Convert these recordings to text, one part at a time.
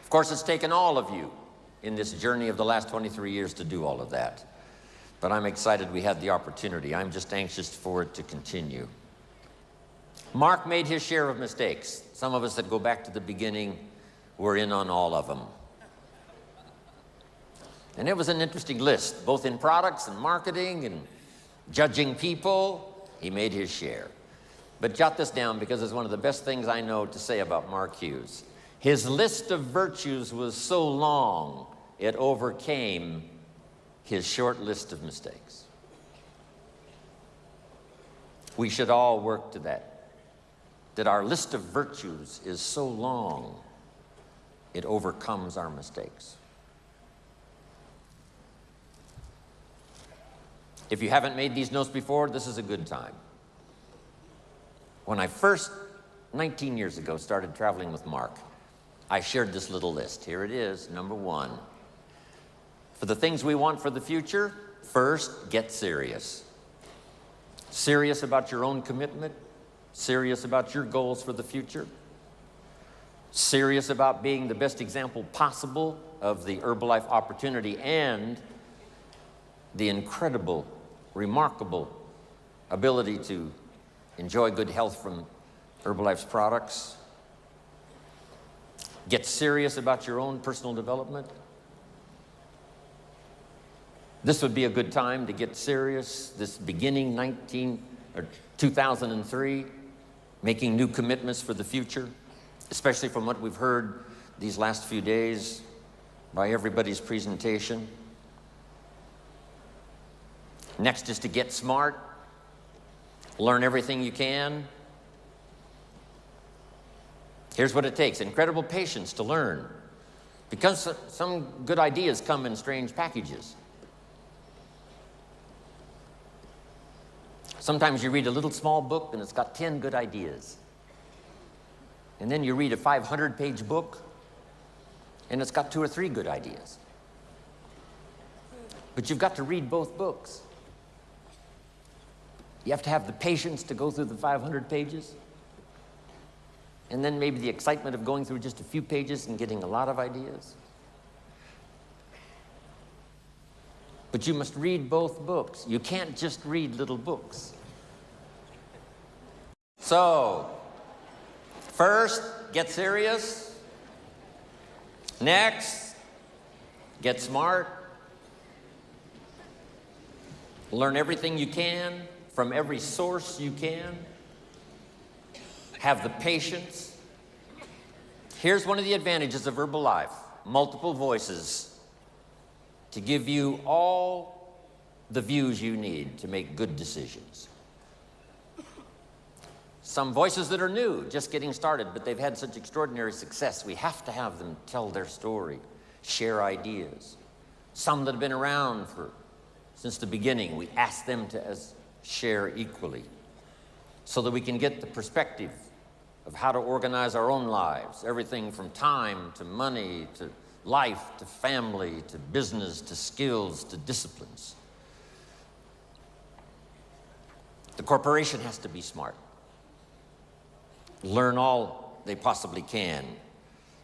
Of course, it's taken all of you in this journey of the last 23 years to do all of that. But I'm excited we had the opportunity. I'm just anxious for it to continue. Mark made his share of mistakes. Some of us that go back to the beginning were in on all of them. And it was an interesting list, both in products and marketing and judging people. He made his share. But jot this down because it's one of the best things I know to say about Mark Hughes. His list of virtues was so long, it overcame his short list of mistakes. We should all work to that our list of virtues is so long, it overcomes our mistakes. If you haven't made these notes before, this is a good time. When I first, 19 years ago, started traveling with Mark, I shared this little list. Here it is, number 1. For the things we want for the future, first, get serious. Serious about your own commitment, serious about your goals for the future, serious about being the best example possible of the Herbalife opportunity and the incredible, remarkable ability to enjoy good health from Herbalife's products. Get serious about your own personal development. This would be a good time to get serious, this beginning 2003, making new commitments for the future, especially from what we've heard these last few days by everybody's presentation. Next is to get smart, learn everything you can. Here's what it takes: incredible patience to learn, because some good ideas come in strange packages. Sometimes you read a little small book and it's got 10 good ideas. And then you read a 500-page book and it's got 2 or 3 good ideas. But you've got to read both books. You have to have the patience to go through the 500 pages, and then maybe the excitement of going through just a few pages and getting a lot of ideas. But you must read both books. You can't just read little books. So, first, get serious. Next, get smart. Learn everything you can from every source you can. Have the patience. Here's one of the advantages of Herbalife: multiple voices to give you all the views you need to make good decisions. Some voices that are new, just getting started, but they've had such extraordinary success, we have to have them tell their story, share ideas. Some that have been around since the beginning, we ask them to share equally so that we can get the perspective of how to organize our own lives, everything from time to money to life to family to business to skills to disciplines. The corporation has to be smart. Learn all they possibly can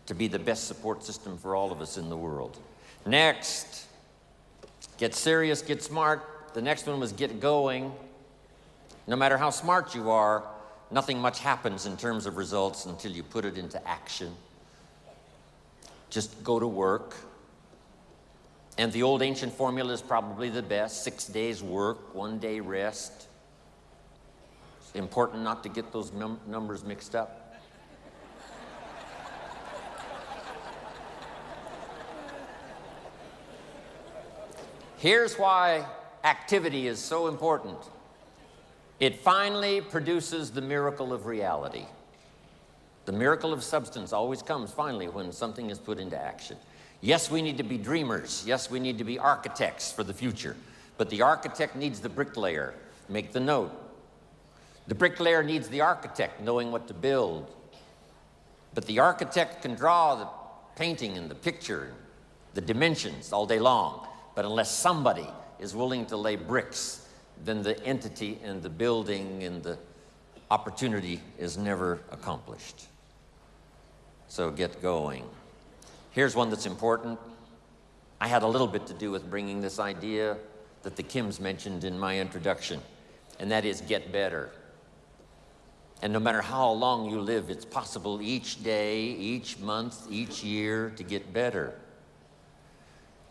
to be the best support system for all of us in the world. Next, get serious, get smart. The next one was get going. No matter how smart you are, nothing much happens in terms of results until you put it into action. Just go to work. And the old ancient formula is probably the best: 6 days work, 1 day rest. It's important not to get those numbers mixed up. Here's why activity is so important. It finally produces the miracle of reality. The miracle of substance always comes finally when something is put into action. Yes, we need to be dreamers. Yes, we need to be architects for the future. But the architect needs the bricklayer. Make the note. The bricklayer needs the architect knowing what to build. But the architect can draw the painting and the picture, the dimensions all day long. But unless somebody is willing to lay bricks, then the entity and the building and the opportunity is never accomplished. So get going. Here's one that's important. I had a little bit to do with bringing this idea that the Kims mentioned in my introduction, and that is get better. And no matter how long you live, it's possible each day, each month, each year to get better.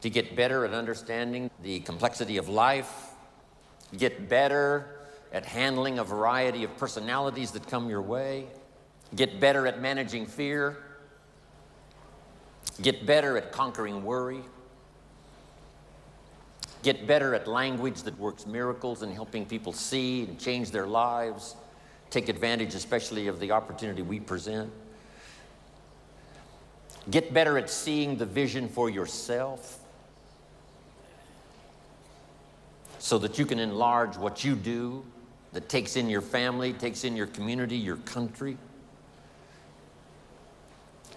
To get better at understanding the complexity of life, get better at handling a variety of personalities that come your way, get better at managing fear, get better at conquering worry, get better at language that works miracles and helping people see and change their lives, take advantage especially of the opportunity we present. Get better at seeing the vision for yourself so that you can enlarge what you do, that takes in your family, takes in your community, your country.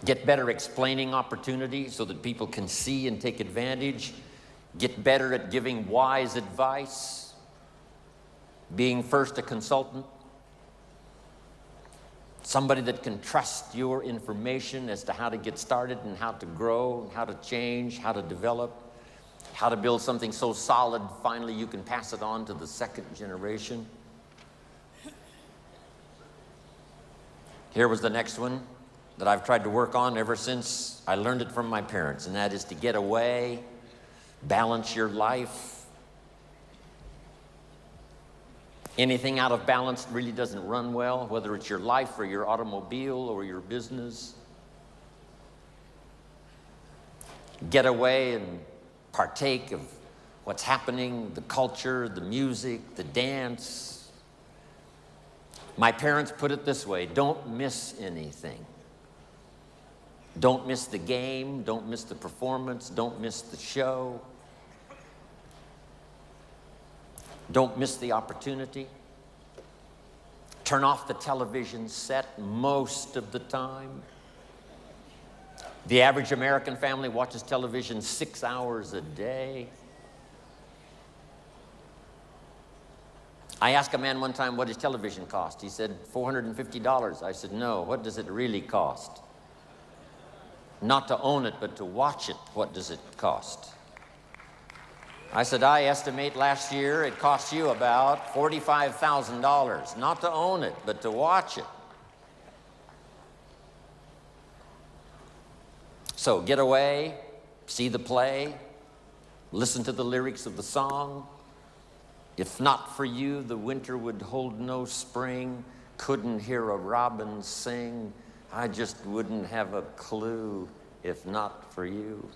Get better explaining opportunity so that people can see and take advantage. Get better at giving wise advice, being first a consultant, somebody that can trust your information as to how to get started and how to grow, how to change, how to develop, how to build something so solid finally you can pass it on to the second generation. Here was the next one that I've tried to work on ever since I learned it from my parents, and that is to get away, balance your life. Anything out of balance really doesn't run well, whether it's your life or your automobile or your business. Get away and partake of what's happening, the culture, the music, the dance. My parents put it this way: don't miss anything. Don't miss the game, don't miss the performance, don't miss the show. Don't miss the opportunity. Turn off the television set most of the time. The average American family watches television 6 hours a day. I asked a man one time, what does television cost? He said, $450. I said, no, what does it really cost? Not to own it, but to watch it, what does it cost? I said, I estimate last year it cost you about $45,000, not to own it, but to watch it. So get away, see the play, listen to the lyrics of the song. If not for you, the winter would hold no spring, couldn't hear a robin sing. I just wouldn't have a clue if not for you.